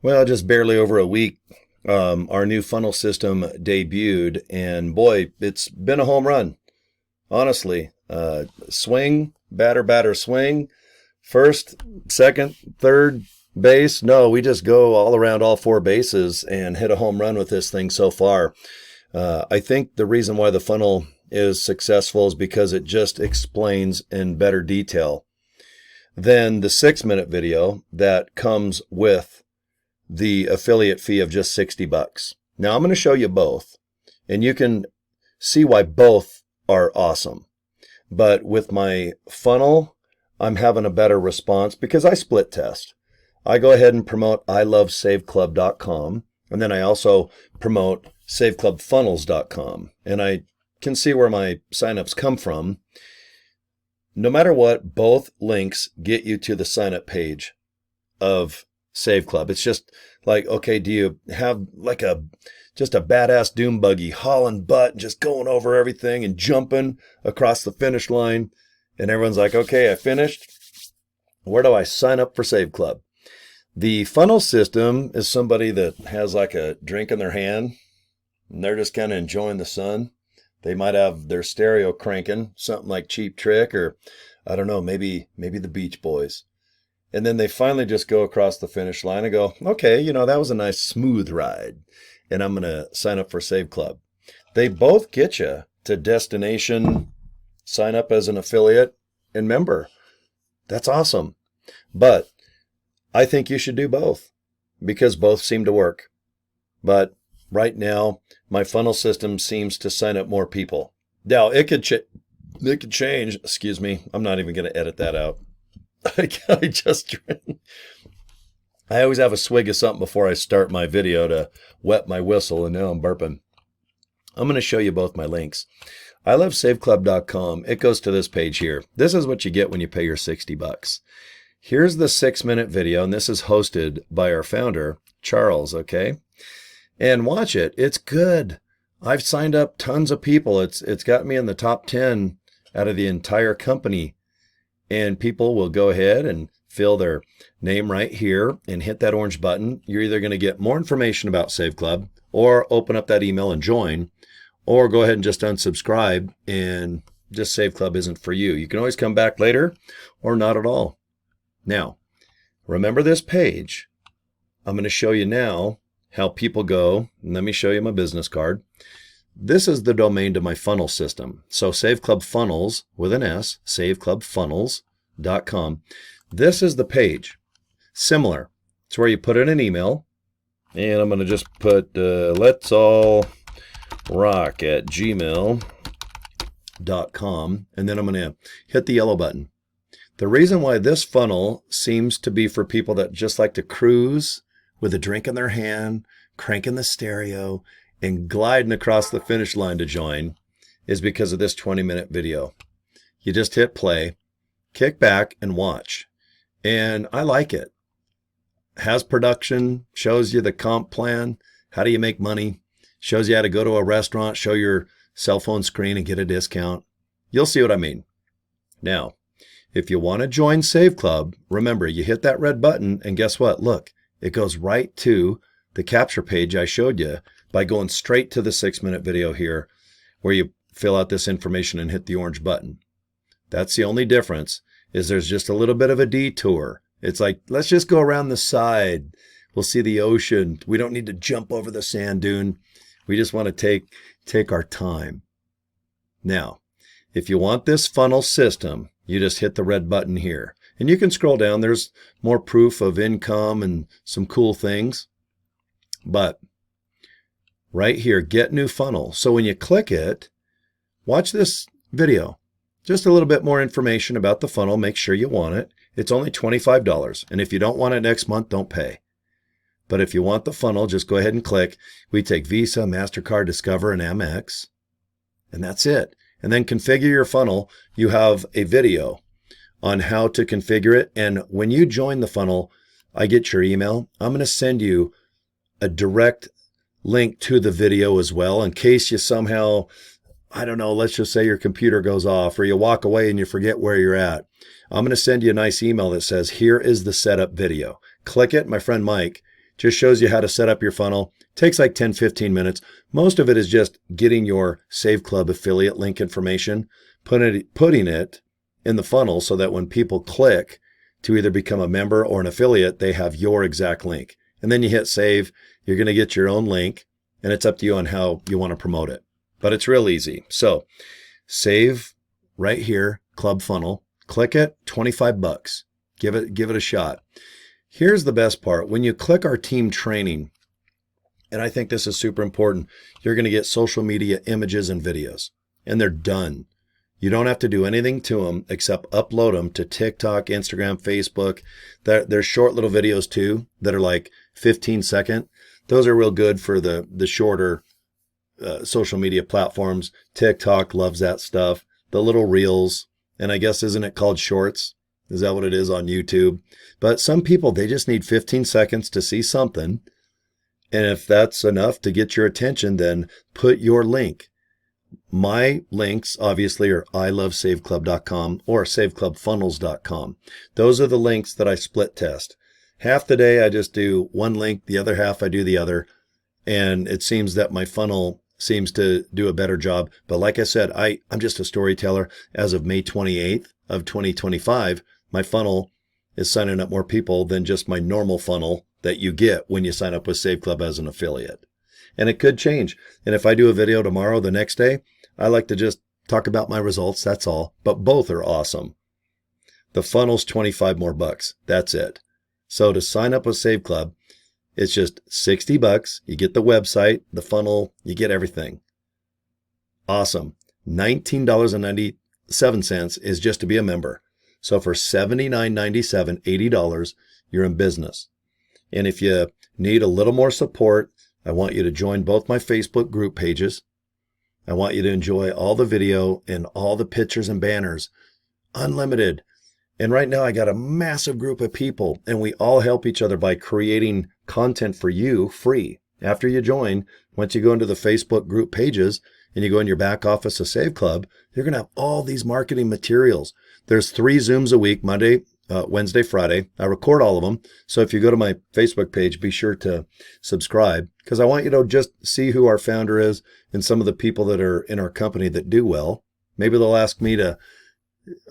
Well, just barely over a week, our new funnel system debuted, and boy, it's been a home run. Honestly, swing, batter, batter, swing, first, second, third base. No, we just go all around all four bases and hit a home run with this thing so far. I think the reason why the funnel is successful is because it just explains in better detail than the 6 minute video that comes with the affiliate fee of just $60. Now I'm going to show you both, and you can see why both are awesome. But with my funnel, I'm having a better response because I split test. I go ahead and promote ilovesaveclub.com, and then I also promote saveclubfunnels.com, and I can see where my signups come from. No matter what, both links get you to the sign-up page of Save Club. It's just like, okay, do you have like just a badass doom buggy hauling butt and just going over everything and jumping across the finish line? And everyone's like, okay, I finished. Where do I sign up for Save Club? The funnel system is somebody that has like a drink in their hand and they're just kind of enjoying the sun. They might have their stereo cranking, something like Cheap Trick, or I don't know, maybe the Beach Boys. And then they finally just go across the finish line and go, okay, that was a nice smooth ride, and I'm going to sign up for Save Club. They both get you to destination, sign up as an affiliate, and member. That's awesome. But I think you should do both because both seem to work. But right now, my funnel system seems to sign up more people. Now, it could change. Excuse me. I'm not even going to edit that out. I always have a swig of something before I start my video to wet my whistle, and now I'm burping. I'm going to show you both my links. ilovesaveclub.com. It goes to this page here. This is what you get when you pay your $60. Here's the 6 minute video, and this is hosted by our founder, Charles, okay? And watch it. It's good. I've signed up tons of people. It's got me in the top 10 out of the entire company. And people will go ahead and fill their name right here and hit that orange button. You're either going to get more information about Save Club or open up that email and join, or go ahead and just unsubscribe and just Save Club isn't for you. You can always come back later or not at all. Now, remember this page. I'm going to show you now how people go. And let me show you my business card. This is the domain to my funnel system. So Save Club Funnels with an S, saveclubfunnels.com. This is the page. Similar. It's where you put in an email. And I'm going to just put let's all rock at gmail.com. And then I'm going to hit the yellow button. The reason why this funnel seems to be for people that just like to cruise with a drink in their hand, cranking the stereo, and gliding across the finish line to join is because of this 20-minute video. You just hit play, kick back, and watch. And I like it. Has production, shows you the comp plan, how do you make money, shows you how to go to a restaurant, show your cell phone screen and get a discount. You'll see what I mean. Now, if you want to join Save Club, remember, you hit that red button, and guess what? Look, it goes right to the capture page I showed you by going straight to the 6 minute video here where you fill out this information and hit the orange button. That's the only difference, is there's just a little bit of a detour. It's like, let's just go around the side. We'll see the ocean. We don't need to jump over the sand dune. We just want to take our time. Now, if you want this funnel system, you just hit the red button here. And you can scroll down. There's more proof of income and some cool things. But right here, get new funnel. So when you click it, watch this video. Just a little bit more information about the funnel. Make sure you want it. It's only $25. And if you don't want it next month, don't pay. But if you want the funnel, just go ahead and click. We take Visa, MasterCard, Discover, and Amex. And that's it. And then configure your funnel. You have a video on how to configure it. And when you join the funnel, I get your email. I'm going to send you a direct link to the video as well, in case you somehow, I don't know, let's just say your computer goes off or you walk away and you forget where you're at. I'm going to send you a nice email that says, here is the setup video. Click it. My friend Mike Just shows you how to set up your funnel. Takes like 10, 15 minutes. Most of it is just getting your Save Club affiliate link information, putting it in the funnel so that when people click to either become a member or an affiliate, they have your exact link. And then you hit save. You're going to get your own link, and it's up to you on how you want to promote it. But it's real easy. So save right here, Club Funnel. Click it, $25. Give it a shot. Here's the best part. When you click our team training, and I think this is super important, you're going to get social media images and videos, and they're done. You don't have to do anything to them except upload them to TikTok, Instagram, Facebook. There's short little videos too that are like 15 second. Those are real good for the shorter social media platforms. TikTok loves that stuff. The little reels, and I guess isn't it called shorts? Is that what it is on YouTube? But some people, they just need 15 seconds to see something. And if that's enough to get your attention, then put your link. My links, obviously, are ilovesaveclub.com or saveclubfunnels.com. Those are the links that I split test. Half the day, I just do one link. The other half, I do the other. And it seems that my funnel seems to do a better job. But like I said, I'm just a storyteller. As of May 28th of 2025, my funnel is signing up more people than just my normal funnel that you get when you sign up with Save Club as an affiliate. And it could change. And if I do a video tomorrow, the next day, I like to just talk about my results. That's all. But both are awesome. The funnel's $25 more. That's it. So to sign up with Save Club, it's just $60. You get the website, the funnel, you get everything. Awesome. $19.97 is just to be a member. So for $79.97, $80, you're in business. And if you need a little more support, I want you to join both my Facebook group pages. I want you to enjoy all the video and all the pictures and banners, unlimited. And right now I got a massive group of people, and we all help each other by creating content for you free. After you join, once you go into the Facebook group pages and you go in your back office of Save Club, you're going to have all these marketing materials. There's 3 Zooms a week, Monday, Wednesday, Friday. I record all of them. So if you go to my Facebook page, be sure to subscribe, because I want you to just see who our founder is and some of the people that are in our company that do well. Maybe they'll ask me to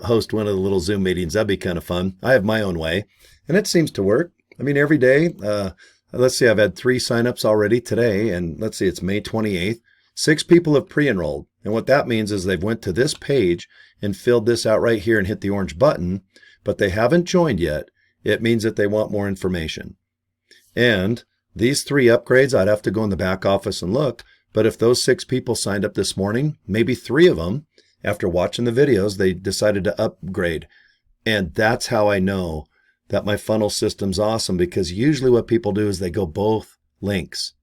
host one of the little Zoom meetings. That'd be kind of fun. I have my own way, and it seems to work. I mean, every day, let's see, I've had 3 signups already today, and let's see, it's May 28th. 6 people have pre-enrolled. And what that means is they've went to this page and filled this out right here and hit the orange button, but they haven't joined yet. It means that they want more information. And these 3 upgrades, I'd have to go in the back office and look, but if those 6 people signed up this morning, maybe 3 of them, after watching the videos, they decided to upgrade. And that's how I know that my funnel system's awesome, because usually what people do is they go both links.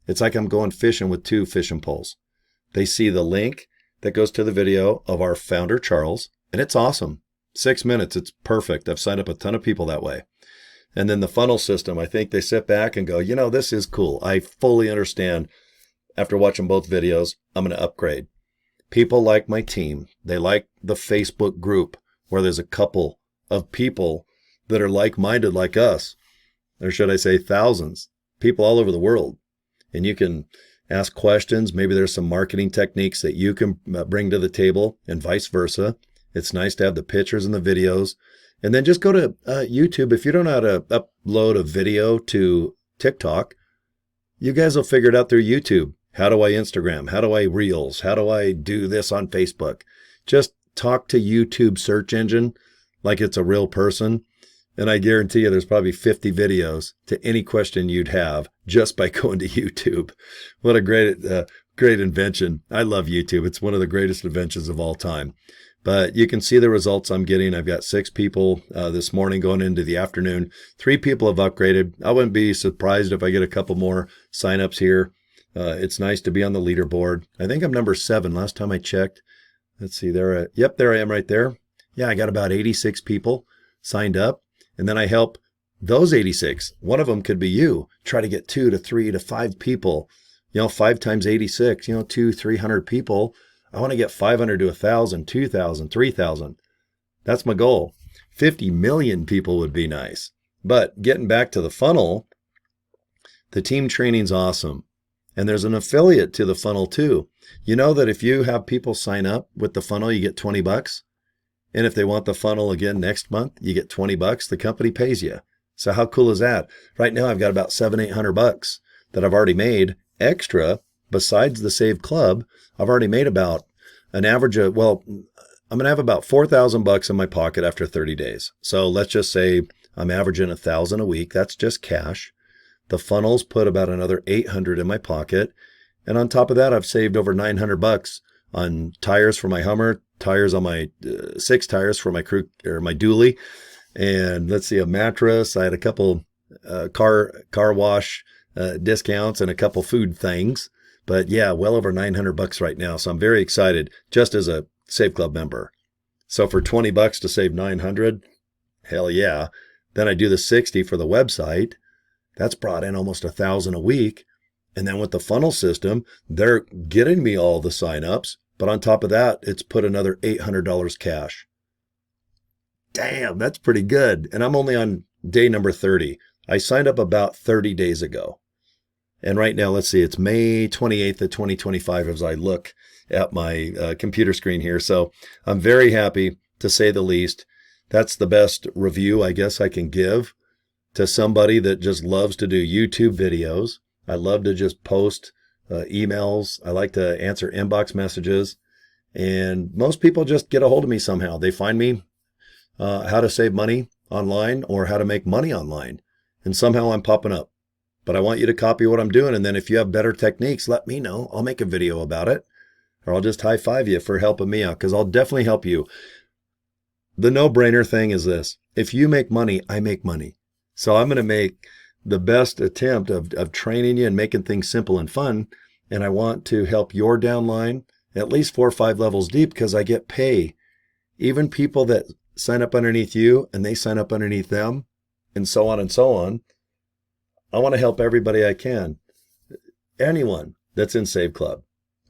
It's like I'm going fishing with 2 fishing poles. They see the link that goes to the video of our founder, Charles, and it's awesome. 6 minutes, it's perfect. I've signed up a ton of people that way. And then the funnel system, I think they sit back and go, you know, this is cool. I fully understand. After watching both videos, I'm going to upgrade. People like my team. They like the Facebook group where there's a couple of people that are like-minded like us. Or should I say thousands, people all over the world. And you can ask questions. Maybe there's some marketing techniques that you can bring to the table, and vice versa. It's nice to have the pictures and the videos. And then just go to YouTube. If you don't know how to upload a video to TikTok, you guys will figure it out through YouTube. How do I Instagram? How do I Reels? How do I do this on Facebook? Just talk to YouTube search engine like it's a real person. And I guarantee you there's probably 50 videos to any question you'd have just by going to YouTube. What a great invention. I love YouTube. It's one of the greatest inventions of all time. But you can see the results I'm getting. I've got 6 people this morning going into the afternoon. 3 people have upgraded. I wouldn't be surprised if I get a couple more signups here. It's nice to be on the leaderboard. I think I'm number 7 last time I checked. Let's see there. Yep, there I am right there. Yeah, I got about 86 people signed up. And then I help those 86. One of them could be you. Try to get 2 to 3 to 5 people. 5 times 86, 300 people. I want to get 500 to 1,000, 2,000, 3,000. That's my goal. 50 million people would be nice. But getting back to the funnel, The team training's awesome. And there's an affiliate to the funnel too. You know that if you have people sign up with the funnel, you get $20. And if they want the funnel again next month, you get $20. The company pays you. So how cool is that? Right now, I've got about $700-800 that I've already made extra. Besides the Save Club, I've already made about an average of, well, I'm going to have about $4,000 in my pocket after 30 days. So let's just say I'm averaging $1,000 a week. That's just cash. The funnels put about another $800 in my pocket. And on top of that, I've saved over $900 on tires for my Hummer, tires on my 6 tires for my crew or my dually. And let's see, a mattress. I had a couple car wash discounts and a couple food things. But yeah, well over $900 right now. So I'm very excited just as a Save Club member. So for $20 to save $900, hell yeah. Then I do the 60 for the website. That's brought in almost $1,000 a week. And then with the funnel system, they're getting me all the signups. But on top of that, it's put another $800 cash. Damn, that's pretty good. And I'm only on day number 30. I signed up about 30 days ago. And right now, let's see, it's May 28th of 2025 as I look at my computer screen here. So I'm very happy, to say the least. That's the best review I guess I can give to somebody that just loves to do YouTube videos. I love to just post emails. I like to answer inbox messages. And most people just get a hold of me somehow. They find me how to save money online or how to make money online. And somehow I'm popping up. But I want you to copy what I'm doing. And then if you have better techniques, let me know. I'll make a video about it. Or I'll just high five you for helping me out, because I'll definitely help you. The no-brainer thing is this. If you make money, I make money. So I'm going to make the best attempt of training you and making things simple and fun. And I want to help your downline at least 4 or 5 levels deep, because I get pay. Even people that sign up underneath you and they sign up underneath them and so on and so on. I want to help everybody I can. Anyone that's in Save Club.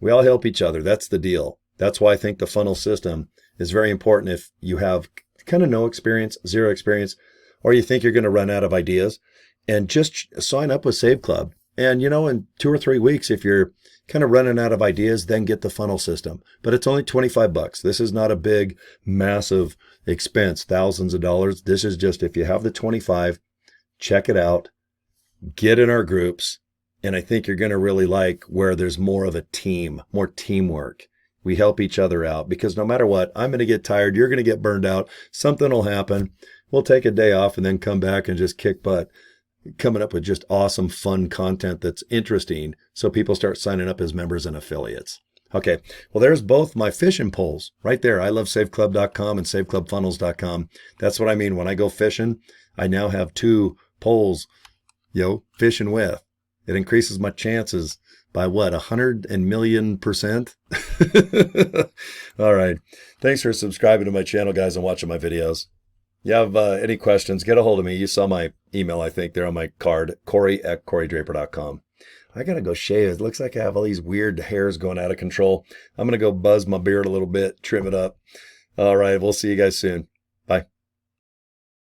We all help each other. That's the deal. That's why I think the funnel system is very important if you have kind of no experience, 0 experience, or you think you're going to run out of ideas. And just sign up with Save Club. And, in 2 or 3 weeks, if you're kind of running out of ideas, then get the funnel system. But it's only $25. This is not a big, massive expense, thousands of dollars. This is just, if you have the 25, check it out, get in our groups. And I think you're going to really like where there's more of a team, more teamwork. We help each other out, because no matter what, I'm going to get tired. You're going to get burned out. Something will happen. We'll take a day off and then come back and just kick butt, coming up with just awesome, fun content that's interesting, so people start signing up as members and affiliates. Okay, well, there's both my fishing poles right there. I love saveclub.com and saveclubfunnels.com. That's what I mean. When I go fishing, I now have 2 poles, fishing with. It increases my chances by what, 100,000,000%? All right. Thanks for subscribing to my channel, guys, and watching my videos. You have any questions, get a hold of me. You saw my email, I think, there on my card, Cory@CoryDraper.com. I got to go shave. It looks like I have all these weird hairs going out of control. I'm going to go buzz my beard a little bit, trim it up. All right. We'll see you guys soon.